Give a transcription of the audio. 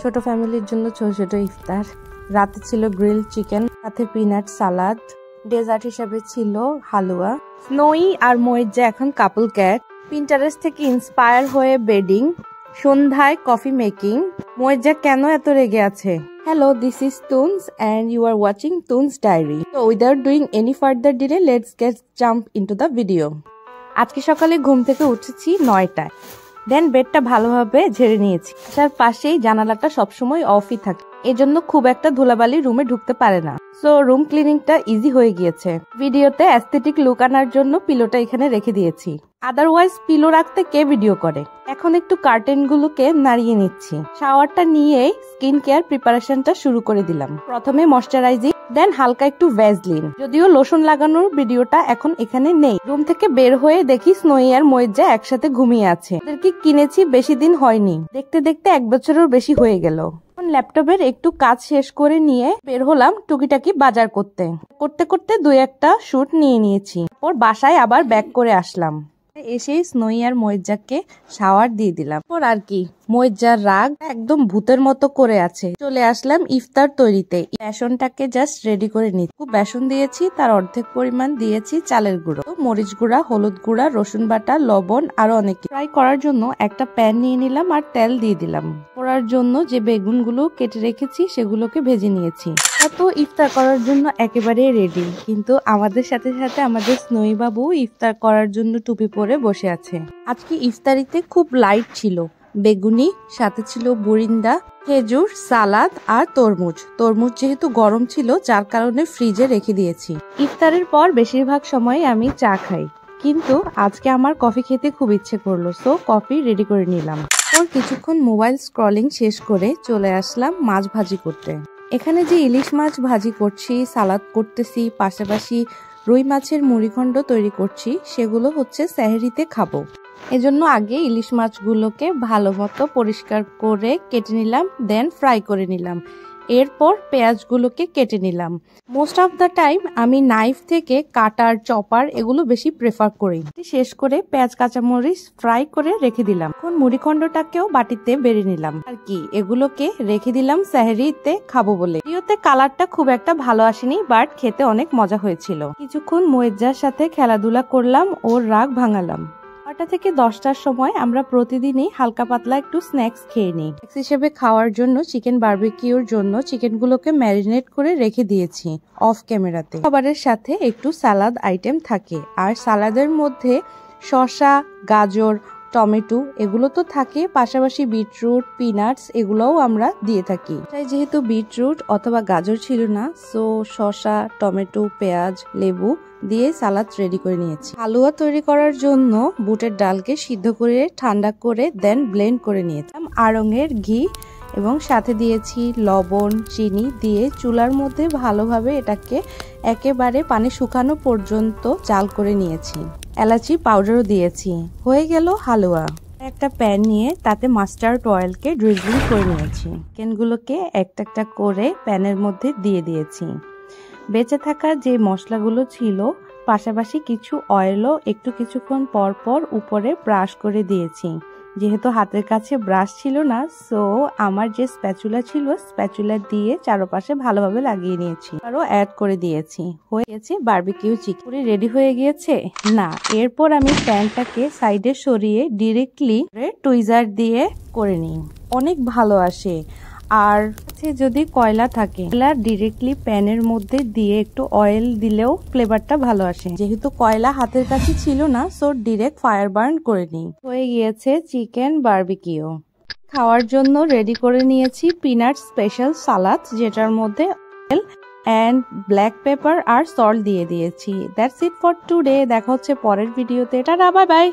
ছোট ফ্যামিলির জন্য ছোট ছোট ইফতার। রাতে ছিল গ্রিল চিকেন, সাথে পিনাট সালাদ, ডেজার্ট হিসাবে ছিল হালুয়া। স্নোই আর ময়েজ্জা এখন কাপল ক্যাট। পিন্টারেস্ট থেকে ইন্সপায়ার হয়ে বেডিং, সন্ধ্যায় কফি মেকিং। ময়েজ্জা কেন এত রেগে আছে? Hello, this is Toons and you are watching Toons Diary. So without doing any further delay, let's get jump into the video. আজকে সকালে ঘুম থেকে উঠেছি 9টায়। দেন বেডটা ভালোভাবে ঝেড়ে নিয়েছি। তার পাশেই জানালাটা সবসময় অফই থাকে, এজন্য খুব একটা ধুলাবালি রুমে ঢুকতে পারে না। সো রুম ক্লিনিংটা ইজি হয়ে গিয়েছে। ভিডিওতে অ্যাস্থেটিক লুক আনার জন্য পিলোটা এখানে রেখে দিয়েছি। আদারওয়াইজ পিলো রাখতে কে ভিডিও করে? এখন একটু কার্টেন গুলোকে নাড়িয়ে নিচ্ছি। শাওয়ারটা নিয়ে স্কিন কেয়ার প্রিপারেশনটা শুরু করে দিলাম। প্রথমে ময়শ্চারাইজিং, দেন হালকা একটু ভ্যাসলিন। যদিও লোশন লাগানোর ভিডিওটা এখন এখানে নেই। রুম থেকে বের হয়ে দেখি স্নোই আর ময়েজ্জা একসাথে ঘুমিয়ে আছে। ওদেরকে কিনেছি বেশি দিন হয়নি, দেখতে দেখতে 1 বছরের বেশি হয়ে গেল। ল্যাপটপের একটু কাজ শেষ করে নিয়ে বের হলাম টুকিটাকি বাজার করতে করতে 2-1টা শুট নিয়ে নিয়েছি। ওর বাসায় আবার ব্যাক করে আসলাম। এসে স্নোই আর ময়েজ্জাকে শাওয়ার দিয়ে দিলাম। ওর আর কি, ময়েজ্জার রাগ একদম ভূতের মতো করে আছে। চলে আসলাম ইফতার তৈরিতে। বেসনটাকে জাস্ট রেডি করে নিচ্ছি। খুব বেসন দিয়েছি, তার অর্ধেক পরিমাণ দিয়েছি চালের গুঁড়ো, মরিচ গুঁড়া, হলুদ গুঁড়া, রসুন বাটা, লবণ আরো অনেক। ফ্রাই করার জন্য একটা প্যান নিয়ে নিলাম আর তেল দিয়ে দিলাম। করার জন্য যে বেগুনগুলো কেটে রেখেছি সেগুলোকে ভেজে নিয়েছি। তো ইফতার করার জন্য একেবারে রেডি। কিন্তু আমাদের সাথে সাথে আমাদের স্নোই বাবু ইফতার করার জন্য টুপি পরে বসে আছে। আজকে ইফতারিতে খুব লাইট ছিল। বেগুনি, সাথে ছিল বুরিন্দা, খেজুর, সালাদ আর তরমুজ। তরমুজ যেহেতু গরম ছিল যার কারণে ফ্রিজে রেখে দিয়েছি। ইফতারের পর বেশিরভাগ সময় আমি চা খাই, কিন্তু আজকে আমার কফি খেতে খুব ইচ্ছে করলো, সো কফি রেডি করে নিলাম। ওর কিছুক্ষণ মোবাইল স্ক্রলিং শেষ করে চলে আসলাম মাছ ভাজি করতে। এখানে যে ইলিশ মাছ ভাজি করছি, সালাদ করতেছি, পাশাপাশি রুই মাছের মুড়িখণ্ড তৈরি করছি, সেগুলো হচ্ছে সেহরিতে খাবো। এজন্য আগে ইলিশ মাছগুলোকে ভালো মতো পরিষ্কার করে কেটে নিলাম, দেন ফ্রাই করে নিলাম। এরপর পেঁয়াজগুলোকে কেটে নিলাম। মোস্ট অফ দ্য টাইম আমি নাইফ থেকে কাটার, চপার এগুলো বেশি প্রেফার করি। শেষ করে পেঁয়াজ কাঁচামরিচ ফ্রাই করে রেখে দিলাম। এখন মুড়িখণ্ডটাকেও বাটিতে বেড়ে নিলাম আর কি, এগুলোকে রেখে দিলাম সেহরিতে খাবো বলে। ভিডিওতে কালারটা খুব একটা ভালো আসেনি, বাট খেতে অনেক মজা হয়েছিল। কিছুক্ষণ ময়েজ্জার সাথে খেলাধুলা করলাম, ওর রাগ ভাঙালাম। 9টা থেকে 10টার সময় আমরা প্রতিদিনই হালকা পাতলা একটু স্ন্যাক্স খেয়ে নিই। স্ন্যাক্স হিসেবে খাওয়ার জন্য চিকেন বারবিকিউর জন্য চিকেনগুলোকে ম্যারিনেট করে রেখে দিয়েছি অফ ক্যামেরাতে। খাবারের সাথে একটু সালাদ আইটেম থাকে, আর সালাদের মধ্যে শসা, গাজর, টমেটো এগুলো তো থাকে, পাশাপাশি বিটরুট, পিনাটস এগুলোও আমরা দিয়ে থাকি। তাই যেহেতু বিটরুট অথবা গাজর ছিল না, সো শসা, টমেটো, পেঁয়াজ, লেবু দিয়ে সালাদ রেডি করে নিয়েছি। হালুয়া তৈরি করার জন্য বুটের ডালকে সিদ্ধ করে ঠান্ডা করে দেন ব্লেন্ড করে নিয়েছিলাম। আড়ঙের ঘি এবং সাথে দিয়েছি লবণ, চিনি দিয়ে চুলার মধ্যে ভালোভাবে এটাকে একেবারে পানি শুকানো পর্যন্ত জাল করে নিয়েছি। এলাচি পাউডারও দিয়েছি। হয়ে গেল হালুয়া। একটা প্যান নিয়ে তাতে মাস্টার্ড অয়েলকে ড্রিজলিং করে নিয়েছি। চিকেনগুলোকে একটা একটা করে প্যানের মধ্যে দিয়ে দিয়েছি। বেঁচে থাকা যে মশলাগুলো ছিল, পাশাপাশি কিছু অয়েলও একটু কিছুক্ষণ পর পর উপরে ব্রাশ করে দিয়েছি। যেহেতু হাতের কাছে ব্রাশ ছিল না, সো আমার যে স্প্যাচুলা ছিল, স্প্যাচুলা দিয়ে চারপাশে ভালোভাবে লাগিয়ে নিয়েছি, আরও অ্যাড করে দিয়েছি। হয়ে গেছে বারবিকিউ চিকেন। পুরি রেডি হয়ে গিয়েছে না? এরপর আমি প্যানটাকে সাইডে সরিয়ে ডিরেক্টলি টুইজার দিয়ে করে নিই, অনেক ভালো আসে। আর যদি কয়লা থাকে, কয়লা ডিরেক্টলি প্যানের মধ্যে দিয়ে একটু অয়েল দিলেও ফ্লেভারটা ভালো আসে। যেহেতু কয়লা হাতের কাছে ছিল না, সো ডিরেক্ট ফায়ার বার্ন করে নিই। হয়ে গিয়েছে চিকেন বারবিকিউ। খাওয়ার জন্য রেডি করে নিয়েছি পিনাট স্পেশাল সালাদ, যেটার মধ্যে অয়েল অ্যান্ড ব্ল্যাক পেপার আর সল্ট দিয়ে দিয়েছি। That's it for today. দেখা হচ্ছে পরের ভিডিওতে। টাটা, বাই বাই।